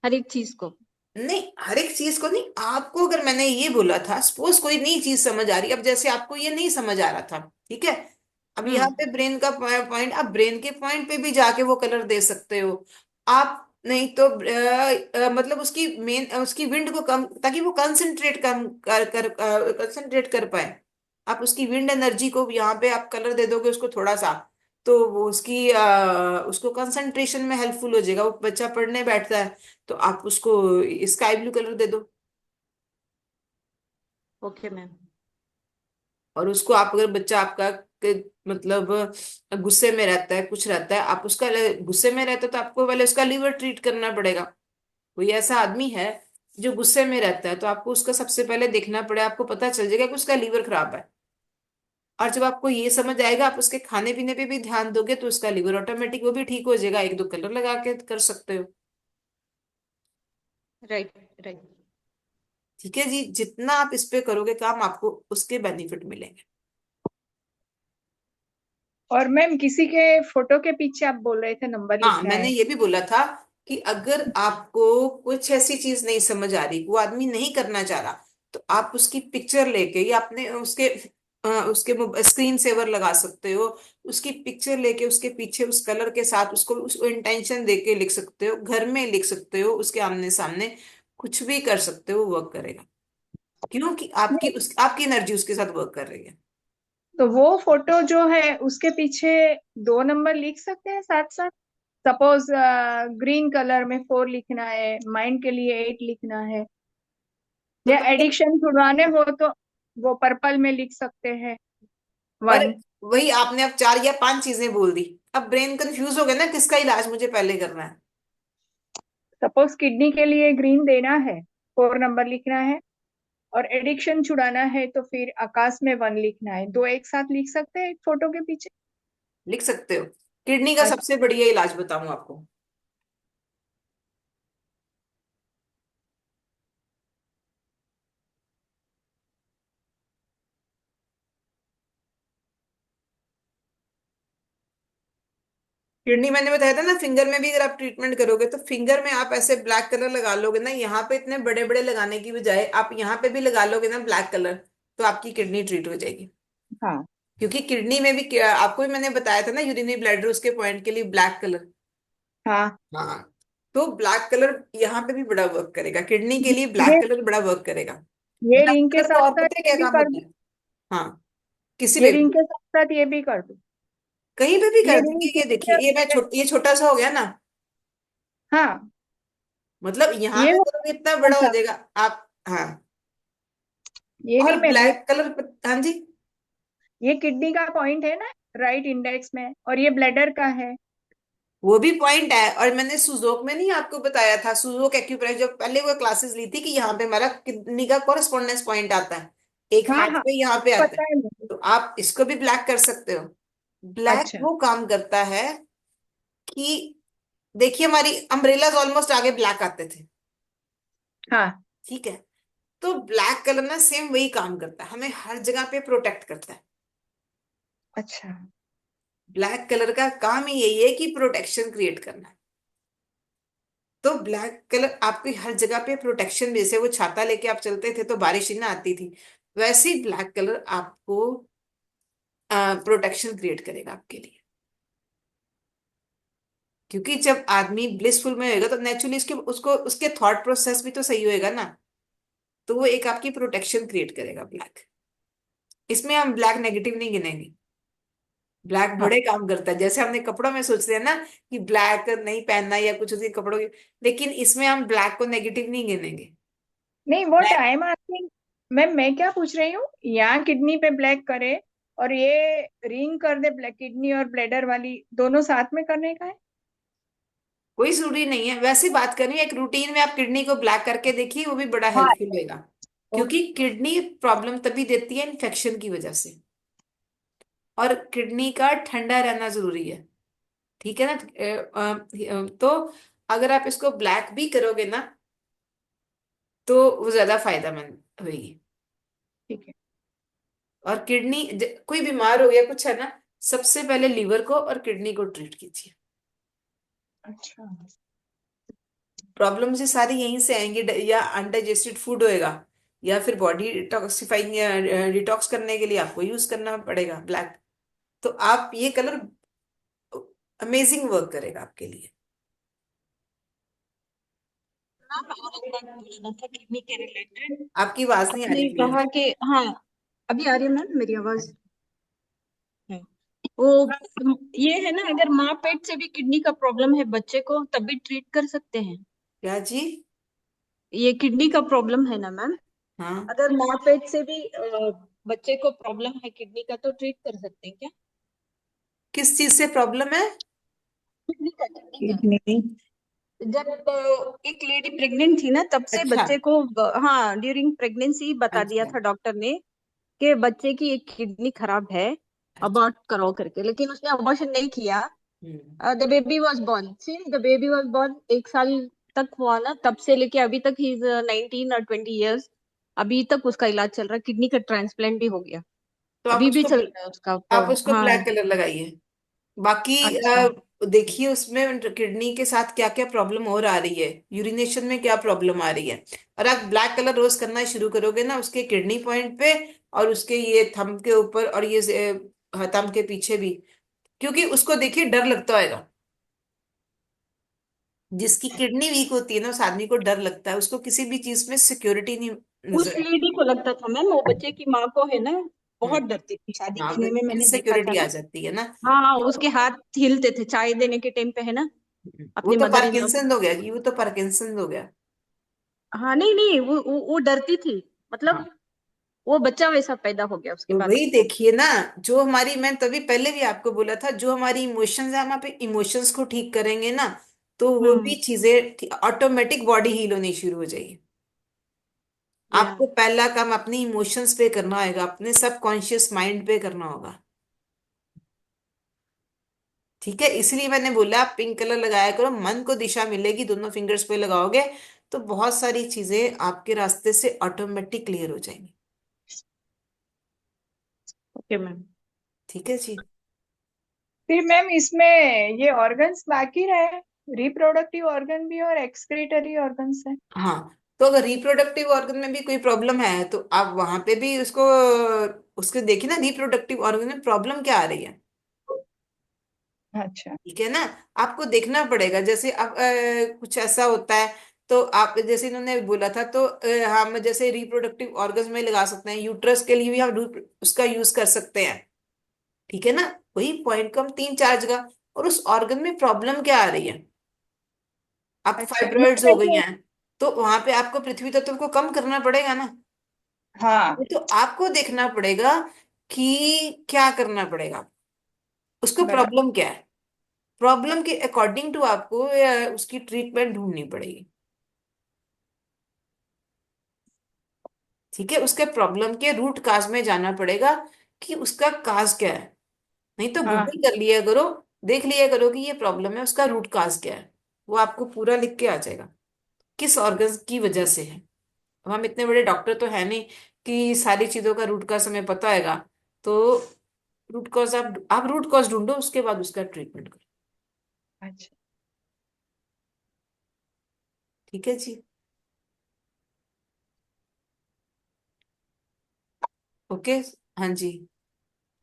हर एक चीज को। नहीं, हर एक चीज को नहीं। आपको अगर मैंने ये बोला था, सपोज कोई नई चीज समझ आ रही, अब जैसे आपको ये नहीं समझ आ रहा था, ठीक है। अब यहाँ हम्म। पे ब्रेन का पॉइंट, आप ब्रेन के पॉइंट पे भी जाके वो कलर दे सकते हो। आप नहीं तो मतलब उसकी मेन, उसकी विंड को कम, ताकि वो कंसंट्रेट कम कंसंट्रेट कर पाए। आप उसकी विंड एनर्जी को यहाँ पे आप कलर दे दोगे उसको थोड़ा सा, तो वो उसकी उसको कंसंट्रेशन में हेल्पफुल हो जाएगा। वो बच्चा पढ़ने बैठता है, तो आप उसको स्काई ब्लू कलर दे दो। Okay ma'am. और उसको आप, अगर बच्चा आपका मतलब गुस्से में रहता है, कुछ रहता है, आप उसका गुस्से में रहता है तो आपको पहले उसका लीवर ट्रीट करना पड़ेगा। कोई ऐसा आदमी है जो गुस्से में रहता है, तो आपको उसका सबसे पहले देखना पड़ेगा, आपको पता चल जाएगा कि उसका लीवर खराब है। और जब आपको ये समझ आएगा, आप उसके खाने पीने पे भी ध्यान दोगे, तो उसका लीवर ऑटोमेटिक वो भी ठीक हो जाएगा। एक दो कलर लगा के कर सकते हो। राइट। राइट। ठीक है जी, जितना आप इस पे करोगे काम, आपको उसके बेनिफिट मिलेंगे। और मैम किसी के फोटो के पीछे आप बोल रहे थे नंबर हाँ, लिखना मैंने है। ये भी बोला था कि अगर आपको कुछ ऐसी चीज नहीं समझ आ रही, वो आदमी नहीं करना चाह रहा, तो आप उसकी पिक्चर लेके, या अपने उसके उसके स्क्रीन सेवर लगा सकते हो। उसकी पिक्चर लेके उसके पीछे उस कलर के साथ उसको उस इंटेंशन दे के लिख सकते हो, घर में लिख सकते हो, उसके आमने सामने कुछ भी कर सकते हो, वर्क करेगा। क्योंकि आपकी एनर्जी उसके साथ वर्क कर रही है। तो वो फोटो जो है उसके पीछे दो नंबर लिख सकते हैं साथ साथ। सपोज ग्रीन कलर में 4 लिखना है, माइंड के लिए 8 लिखना है, तो या पहले, एडिक्शन छुड़वाने हो तो वो पर्पल में लिख सकते हैं पर 1। वही आपने अब 4 या 5 चीजें बोल दी। अब ब्रेन कंफ्यूज हो गया ना, किसका इलाज मुझे पहले करना है। सपोज किडनी के लिए ग्रीन देना है, 4 नंबर लिखना है, और एडिक्शन छुड़ाना है तो फिर आकाश में 1 लिखना है। दो एक साथ लिख सकते हैं एक फोटो के पीछे। लिख सकते हो। किडनी का सबसे बढ़िया इलाज बताऊं आपको। किडनी मैंने बताया था ना, फिंगर में भी अगर आप ट्रीटमेंट करोगे, तो फिंगर में आप ऐसे ब्लैक कलर लगा लोगे ना, यहाँ पे इतने बड़े बड़े लगाने की बजाय आप यहाँ पे भी लगा लोगे ना ब्लैक कलर, तो आपकी किडनी ट्रीट हो जाएगी। हाँ। क्योंकि किडनी में भी आपको भी मैंने बताया था ना, यूरिनरी ब्लैडर, उसके पॉइंट के लिए ब्लैक कलर। हाँ। हाँ। तो ब्लैक कलर यहाँ पे भी बड़ा वर्क करेगा, किडनी के लिए ब्लैक ये कलर बड़ा वर्क करेगा। ये ब्लैक रिंग के कलर का साथ और साथ पता है ये क्या भी काम कर होता दूं? है? हाँ, किसी ये पे रिंग भी, के साथ साथ ये भी कर दूं? कहीं पे भी ये कर रिंग दीजिए। के ये देखिए, ये मैं ये छोटा सा हो गया ना, हाँ, मतलब यहाँ ये पे हो करोगे इतना बड़ा हो था। जाएगा आप। हाँ, ये और नहीं मैं बोल, ब्लैक कलर, हाँ जी, ये किडनी का पॉइंट है ना, राइट इंडेक्स में, और ये ब्लैडर का है। वो भी पॉइंट है। और मैंने सुजोक में नहीं आपको बताया था, सुजोक एक्यूप्रेशर जब पहले वो क्लासेस ली थी, कि यहाँ पे हमारा किडनी का कॉरेस्पॉन्डेंस पॉइंट आता है, एक हाँ हाथ हाँ, पे यहाँ पे आता है। पता है मुझे। तो आप इसको भी ब्लैक कर सकते हो। ब्लैक अच्छा। वो काम करता है कि, देखिए हमारी अम्ब्रेलाज ऑलमोस्ट आगे ब्लैक आते थे, हाँ। ठीक है? तो ब्लैक कलर ना सेम वही काम करता है, हमें हर जगह पे प्रोटेक्ट करता है। अच्छा। ब्लैक कलर का काम ही यही है कि प्रोटेक्शन क्रिएट करना है। तो ब्लैक कलर आपकी हर जगह पे प्रोटेक्शन, जैसे वो छाता लेके आप चलते थे तो बारिश ही ना आती थी, वैसे ही ब्लैक कलर आपको प्रोटेक्शन क्रिएट करेगा आपके लिए। क्योंकि जब आदमी ब्लिसफुल में होएगा तो नेचुरली उसके उसको उसके थॉट प्रोसेस भी तो सही होएगा ना, तो वो एक आपकी प्रोटेक्शन क्रिएट करेगा ब्लैक। इसमें हम ब्लैक नेगेटिव नहीं गिनेंगे, ब्लैक हाँ, बड़े काम करता है। जैसे हमने कपड़ों में सोचते हैं ना कि ब्लैक नहीं पहनना या कुछ उसके कपड़ों की, लेकिन इसमें हम ब्लैक को नेगेटिव नहीं गिनेंगे। नहीं वो टाइम आती। मैं क्या पूछ रही हूँ, यहाँ किडनी पे ब्लैक करे और ये रिंग कर दे ब्लैक, किडनी और ब्लैडर वाली दोनों साथ में करने का है? कोई जरूरी नहीं है, वैसे बात करें एक रूटीन में आप किडनी को ब्लैक करके देखिए, वो भी बड़ा हाँ। हेल्पफुल होगा। क्योंकि ओके। किडनी प्रॉब्लम तभी देती है इन्फेक्शन की वजह से, और किडनी का ठंडा रहना जरूरी है, ठीक है ना? तो अगर आप इसको ब्लैक भी करोगे ना, तो वो ज्यादा फायदेमंद होगी। ठीक है। और किडनी कोई बीमार हो गया कुछ है ना, सबसे पहले लीवर को और किडनी को ट्रीट कीजिए। अच्छा। प्रॉब्लम से सारी यहीं से आएंगी, या अनडाइजेस्टेड फूड होएगा, या फिर बॉडी डिटॉक्सिफाइंग या डिटॉक्स करने के लिए आपको यूज करना पड़ेगा ब्लैक। तो आप ये कलर अमेजिंग वर्क करेगा आपके लिए। मैम और एक बात पूछना था किडनी के रिलेटेड। आपकी आवाज नहीं आ रही आपने क्लियर। कहा कि हाँ, अभी आ रही है मैम मेरी आवाज? है वो, ये है ना, अगर माँ पेट से भी किडनी का प्रॉब्लम है बच्चे को तब भी ट्रीट कर सकते हैं? क्या जी? ये किडनी का प्रॉब्लम है ना मैम, हाँ, अगर माँ पेट से भी बच्चे को प्रॉब्लम है किडनी का तो ट्रीट कर सकते हैं क्या? किस चीज से प्रॉब्लम है? किडनी का। किडनी। जब एक लेडी प्रेग्नेंट थी ना तब से अच्छा, बच्चे को हाँ, ड्यूरिंग प्रेगनेंसी बता दिया अच्छा, था डॉक्टर ने कि बच्चे की एक किडनी खराब है, अच्छा। अबॉर्ट करो करके, लेकिन उसने अबॉर्शन नहीं किया। Hmm. The baby was born, see the baby was born, 1 साल तक हुआ ना, तब से लेके अभी तक ही इज 19 और 20 ईयर्स, अभी तक उसका इलाज चल रहा है, किडनी का ट्रांसप्लांट भी हो गया, तो अभी भी चल रहा है उसका आप उसको हाँ। ब्लैक कलर लगाइए। बाकी अच्छा। देखिए उसमें किडनी के साथ क्या क्या प्रॉब्लम और आ रही है, यूरिनेशन में क्या प्रॉब्लम आ रही है। और आप ब्लैक कलर रोज करना शुरू करोगे ना उसके किडनी पॉइंट पे, और उसके ये थंब के ऊपर, और ये थंब के पीछे भी। क्योंकि उसको देखिए डर लगता होगा, जिसकी किडनी वीक होती है ना उस आदमी को डर लगता है, उसको किसी भी चीज में सिक्योरिटी नहीं उस नजर आती। लेडी को लगता था मैम, वो बच्चे की माँ को है ना, हाँ, बहुत डरती थी, शादी हाँ, करने में मैंने देखा था इनसिक्योरिटी आ ना। जाती है ना। हाँ हाँ, उसके हाथ हिलते थे चाय देने के टाइम पे है ना, वो अपनी तो मदर इन लॉ को। पार्किंसन हो गया जी, वो तो पार्किंसन हो गया। हाँ नहीं नहीं, वो डरती थी, मतलब हाँ, वो बच्चा वैसा पैदा हो गया उसके तो बाद वही उसको। देखिए ना, जो हमारी, मैं तभी पहले भी आपको बोला था, जो हमारी इमोशंस है, हम आप इमोशंस को ठीक करेंगे ना, तो वो भी हम्म। चीजें ऑटोमेटिक बॉडी हील होनी शुरू हो जाएगी। या। आपको पहला काम अपनी इमोशंस पे करना होगा, अपने सबकॉन्शियस माइंड पे करना होगा, ठीक है? इसलिए मैंने बोला आप पिंक कलर लगाया करो, मन को दिशा मिलेगी, दोनों फिंगर्स पे लगाओगे तो बहुत सारी चीजें आपके रास्ते से ऑटोमेटिक क्लियर हो जाएंगी। Okay ma'am. ठीक है जी। फिर मैम इसमें ये ऑर्गन्स बाकी रहे, रिप्रोडक्टिव ऑर्गन भी और एक्सक्रीटरी ऑर्गन्स है। हाँ, तो अगर रिप्रोडक्टिव ऑर्गन में भी कोई प्रॉब्लम है तो आप वहां पे भी उसको, उसके देखिए ना रिप्रोडक्टिव ऑर्गन में प्रॉब्लम क्या आ रही है। अच्छा। ठीक है ना। आपको देखना पड़ेगा, जैसे अब कुछ ऐसा होता है, तो आप जैसे इन्होंने बोला था, तो हम जैसे रिप्रोडक्टिव ऑर्गन्स में लगा सकते हैं, यूट्रस के लिए भी हम उसका यूज कर सकते हैं। ठीक है ना। वही पॉइंट को हम तीन चार जगह, और उस ऑर्गन में प्रॉब्लम क्या आ रही है, आप अच्छा, मैं फाइब्रॉइड्स हो गई वैसे। हैं, तो वहां पे आपको पृथ्वी तत्व को कम करना पड़ेगा ना। हाँ। तो आपको देखना पड़ेगा कि क्या करना पड़ेगा, उसको बराबर। प्रॉब्लम क्या है, प्रॉब्लम के अकॉर्डिंग टू आपको उसकी ट्रीटमेंट ढूंढनी पड़ेगी। ठीक है, उसके प्रॉब्लम के रूट काज में जाना पड़ेगा कि उसका काज क्या है। नहीं तो हाँ। गूगल कर लिया करो, देख लिया करो कि ये प्रॉब्लम है, उसका रूट काज क्या है, वो आपको पूरा लिख के आ जाएगा, किस ऑर्गन की वजह से है। अब हम इतने बड़े डॉक्टर तो है नहीं कि सारी चीजों का रूट काज हमें पता होगा। तो रूट कॉज आप रूट कॉज ढूंढो, उसके बाद उसका ट्रीटमेंट करो। अच्छा। ठीक है जी। ओके। हाँ जी।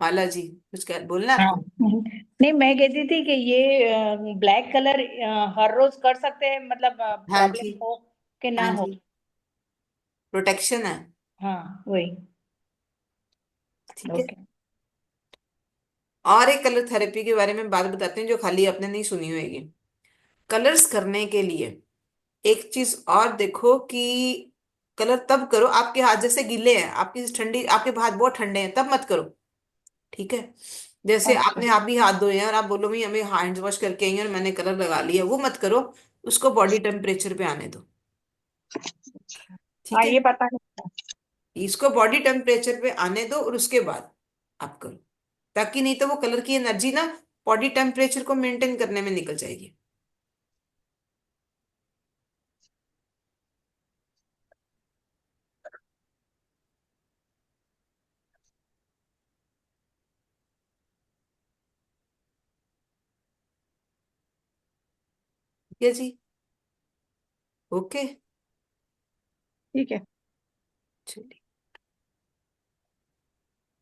माला जी कुछ कह बोलना है हाँ। आपको। नहीं, मैं कहती थी कि ये ब्लैक कलर हर रोज कर सकते हैं, मतलब हाँ जी। प्रॉब्लम हो कि ना हाँ हो। जी। प्रोटेक्शन है। हाँ, वही। ठीक है। ओके। और एक कलर थेरेपी के बारे में बात बताते हैं जो खाली आपने नहीं सुनी होगी। कलर्स करने के लिए एक चीज और देखो कि कलर तब करो आपके हाथ जैसे गीले हैं, आपकी ठंडी, आपके हाथ बहुत ठंडे हैं, तब मत करो। ठीक है। जैसे अच्छा। आपने अभी हाथ धोए हैं और आप बोलो भाई हमें हैंड वॉश करके आई हैं और मैंने कलर लगा लिया, वो मत करो। उसको बॉडी टेम्परेचर पे आने दो। ठीक हाँ, है। ये पता नहीं। इसको बॉडी टेम्परेचर पे आने दो और उसके बाद आप करो, ताकि नहीं तो वो कलर की एनर्जी ना बॉडी टेम्परेचर को मेंटेन करने में निकल जाएगी। ठीक है जी। ओके। ठीक है। चलिए।